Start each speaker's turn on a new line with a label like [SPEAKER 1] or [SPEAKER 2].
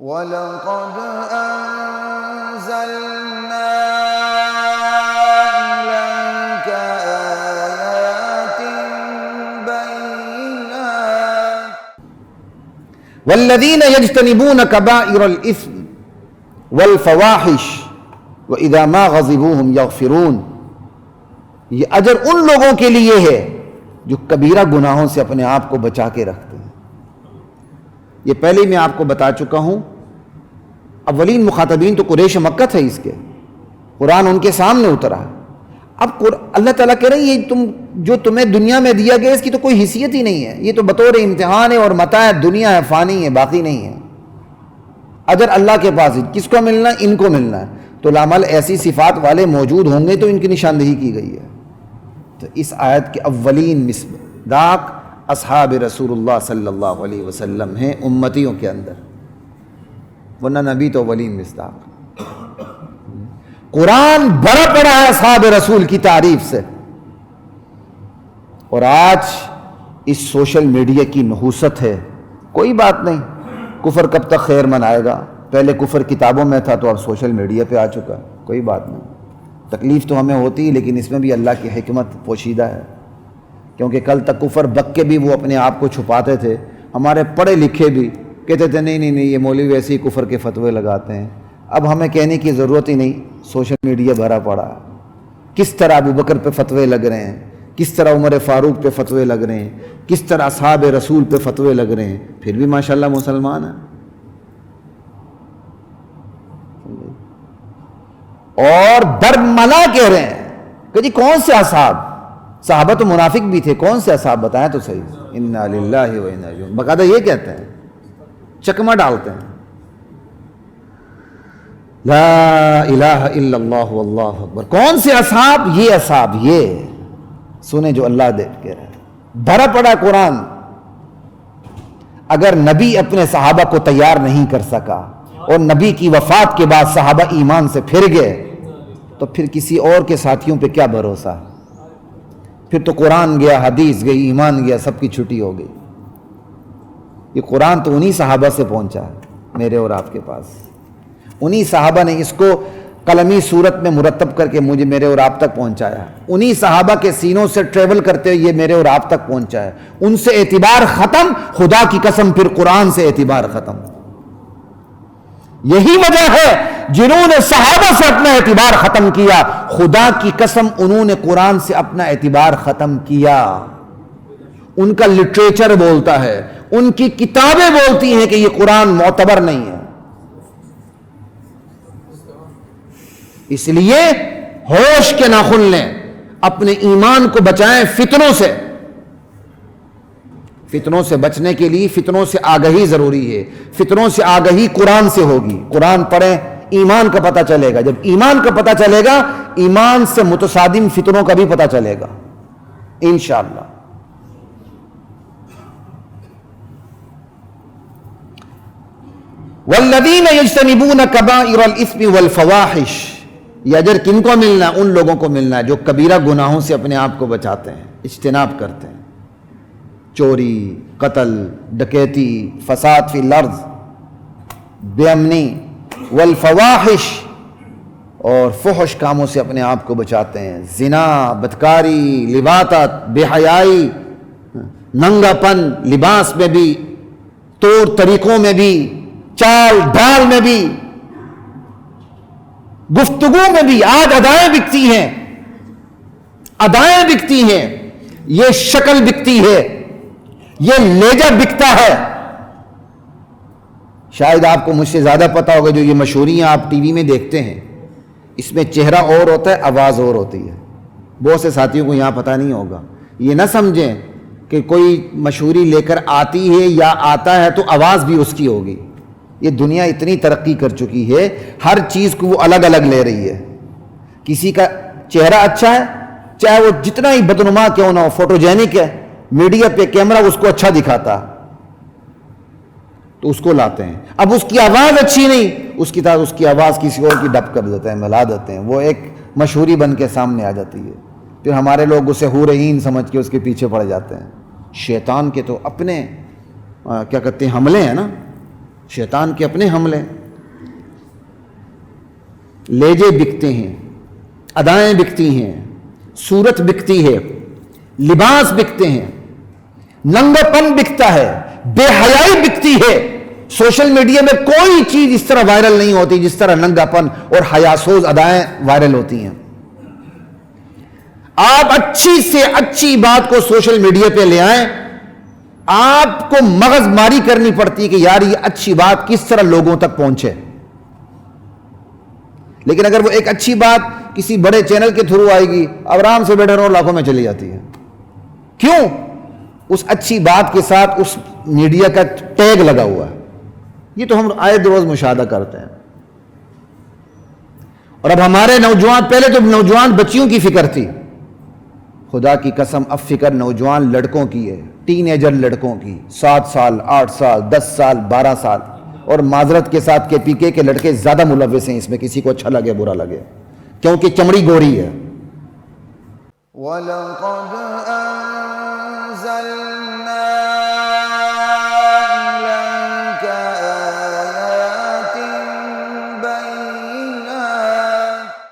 [SPEAKER 1] وَلَقَدْ أَنزَلْنَا إِلَيْكَ آيَاتٍ بَيِّنَاتٍ
[SPEAKER 2] وَالَّذِينَ يَجْتَنِبُونَ كَبَائِرَ الْإِثْمِ وَالْفَوَاحِشِ وَإِذَا مَا غَضِبُوا هُمْ يَغْفِرُونَ۔ یہ اجر ان لوگوں کے لیے ہے جو کبیرہ گناہوں سے اپنے آپ کو بچا کے رکھتے ہیں۔ یہ پہلے میں آپ کو بتا چکا ہوں، اولین مخاطبین تو قریش مکہ تھے، اس کے قرآن ان کے سامنے اترا۔ اب اللہ تعالیٰ کہہ رہے ہیں یہ جو تمہیں دنیا میں دیا گیا اس کی تو کوئی حیثیت ہی نہیں ہے، یہ تو بطور امتحان ہے اور متاع دنیا ہے، فانی ہے، باقی نہیں ہے۔ اجر اللہ کے پاس ہے، کس کو ملنا ہے؟ ان کو ملنا ہے۔ تو لامل ایسی صفات والے موجود ہوں گے تو ان کی نشاندہی کی گئی ہے۔ تو اس آیت کے اولین مصداق اصحاب رسول اللہ صلی اللہ علیہ وسلم ہیں امتیوں کے اندر، ورنہ نبی تو اولین مصداق۔ قرآن بھرا پڑا ہے اصحاب رسول کی تعریف سے، اور آج اس سوشل میڈیا کی نحوست ہے۔ کوئی بات نہیں، کفر کب تک خیر منائے گا؟ پہلے کفر کتابوں میں تھا تو اب سوشل میڈیا پہ آ چکا، کوئی بات نہیں۔ تکلیف تو ہمیں ہوتی ہے، لیکن اس میں بھی اللہ کی حکمت پوشیدہ ہے، کیونکہ کل تک کفر بک کے بھی وہ اپنے آپ کو چھپاتے تھے، ہمارے پڑھے لکھے بھی کہتے تھے نہیں یہ مولوی ویسے ہی کفر کے فتوے لگاتے ہیں۔ اب ہمیں کہنے کی ضرورت ہی نہیں، سوشل میڈیا بھرا پڑا۔ کس طرح ابو بکر پہ فتوے لگ رہے ہیں، کس طرح عمر فاروق پہ فتوے لگ رہے ہیں، کس طرح اصحاب رسول پہ فتوے لگ رہے ہیں، پھر بھی ماشاءاللہ مسلمان ہیں۔ اور برملا کہہ رہے ہیں کہ جی کون سے اصحاب؟ صحابہ تو منافق بھی تھے، کون سے اصحاب بتائیں تو صحیح۔ انا للہ و انا الیہ راجعون، باقاعدہ یہ کہتے ہیں، چکمہ ڈالتے ہیں، لا الہ الا اللہ واللہ اکبر۔ کون سے اصحاب؟ یہ اصحاب، یہ سنیں جو اللہ کہہ رہا ہے۔ بھرا پڑا قرآن۔ اگر نبی اپنے صحابہ کو تیار نہیں کر سکا اور نبی کی وفات کے بعد صحابہ ایمان سے پھر گئے تو پھر کسی اور کے ساتھیوں پہ کیا بھروسہ؟ پھر تو قرآن گیا، حدیث گئی، ایمان گیا، سب کی چھٹی ہو گئی۔ یہ قرآن تو انہی صحابہ سے پہنچا ہے میرے اور آپ کے پاس، انہی صحابہ نے اس کو قلمی صورت میں مرتب کر کے مجھے میرے اور آپ تک پہنچایا، انہی صحابہ کے سینوں سے ٹریول کرتے ہوئے یہ میرے اور آپ تک پہنچا ہے۔ ان سے اعتبار ختم، خدا کی قسم پھر قرآن سے اعتبار ختم۔ یہی وجہ ہے جنہوں نے صحابہ سے اپنا اعتبار ختم کیا، خدا کی قسم انہوں نے قرآن سے اپنا اعتبار ختم کیا۔ ان کا لٹریچر بولتا ہے، ان کی کتابیں بولتی ہیں کہ یہ قرآن معتبر نہیں ہے۔ اس لیے ہوش کے ناخن لیں، اپنے ایمان کو بچائیں فتنوں سے۔ فتنوں سے بچنے کے لیے فتنوں سے آگہی ضروری ہے، فتنوں سے آگہی قرآن سے ہوگی۔ قرآن پڑھیں، ایمان کا پتہ چلے گا، جب ایمان کا پتہ چلے گا ایمان سے متصادم فتنوں کا بھی پتہ چلے گا انشاءاللہ۔ والذین یجتنبون کبائر الاثم والفواحش، یہ اجر کن کو ملنا ہے؟ ان لوگوں کو ملنا ہے جو کبیرہ گناہوں سے اپنے آپ کو بچاتے ہیں، اجتناب کرتے ہیں۔ چوری، قتل، ڈکیتی، فساد فی الارض، بے امنی، والفواحش، اور فحش کاموں سے اپنے آپ کو بچاتے ہیں۔ زنا، بدکاری، لواطت، بے حیائی، ننگا پن، لباس میں بھی، طور طریقوں میں بھی، چال ڈال میں بھی، گفتگو میں بھی۔ آج ادائیں بکتی ہیں، ادائیں بکتی ہیں، یہ شکل بکتی ہے، یہ لہجہ بکتا ہے۔ شاید آپ کو مجھ سے زیادہ پتہ ہوگا، جو یہ مشہوریاں آپ ٹی وی میں دیکھتے ہیں، اس میں چہرہ اور ہوتا ہے، آواز اور ہوتی ہے۔ بہت سے ساتھیوں کو یہاں پتہ نہیں ہوگا۔ یہ نہ سمجھیں کہ کوئی مشہوری لے کر آتی ہے یا آتا ہے تو آواز بھی اس کی ہوگی۔ یہ دنیا اتنی ترقی کر چکی ہے، ہر چیز کو وہ الگ الگ لے رہی ہے۔ کسی کا چہرہ اچھا ہے، چاہے وہ جتنا ہی بدنما کیوں نہ ہو، فوٹوجینک ہے، میڈیا پہ کیمرہ اس کو اچھا دکھاتا تو اس کو لاتے ہیں۔ اب اس کی آواز اچھی نہیں، اس کی آواز کسی اور کی ڈب کر دیتے ہیں، ملا دیتے ہیں، وہ ایک مشہوری بن کے سامنے آ جاتی ہے۔ پھر ہمارے لوگ اسے حورعین سمجھ کے اس کے پیچھے پڑ جاتے ہیں۔ شیطان کے تو اپنے کیا کہتے ہیں حملے ہیں نا، شیطان کے اپنے حملے. لہجے بکتے ہیں، ادائیں بکتی ہیں، صورت بکتی ہے، لباس بکتے ہیں، ننگا پن بکتا ہے، بے حیائی بکتی ہے. سوشل میڈیا میں کوئی چیز اس طرح وائرل نہیں ہوتی جس طرح ننگا پن اور حیاسوز ادائیں وائرل ہوتی ہیں. آپ اچھی سے اچھی بات کو سوشل میڈیا پہ لے آئیں، آپ کو مغز ماری کرنی پڑتی ہے کہ یار یہ اچھی بات کس طرح لوگوں تک پہنچے. لیکن اگر وہ ایک اچھی بات کسی بڑے چینل کے تھرو آئے گی، آرام سے بیٹھے رہو، لاکھوں میں چلی جاتی ہے. کیوں؟ اس اچھی بات کے ساتھ اس میڈیا کا ٹیگ لگا ہوا ہے. یہ تو ہم آئے روز مشاہدہ کرتے ہیں. اور اب ہمارے نوجوان، پہلے تو نوجوان بچیوں کی فکر تھی، خدا کی قسم اب فکر نوجوان لڑکوں کی ہے، ٹین ایجر لڑکوں کی، 7 سال 8 سال 10 سال 12 سال. اور معذرت کے ساتھ کے پی کے لڑکے زیادہ ملوث ہیں اس میں، کسی کو اچھا لگے برا لگے، کیونکہ چمڑی گوری ہے.
[SPEAKER 1] وَلَقَدْ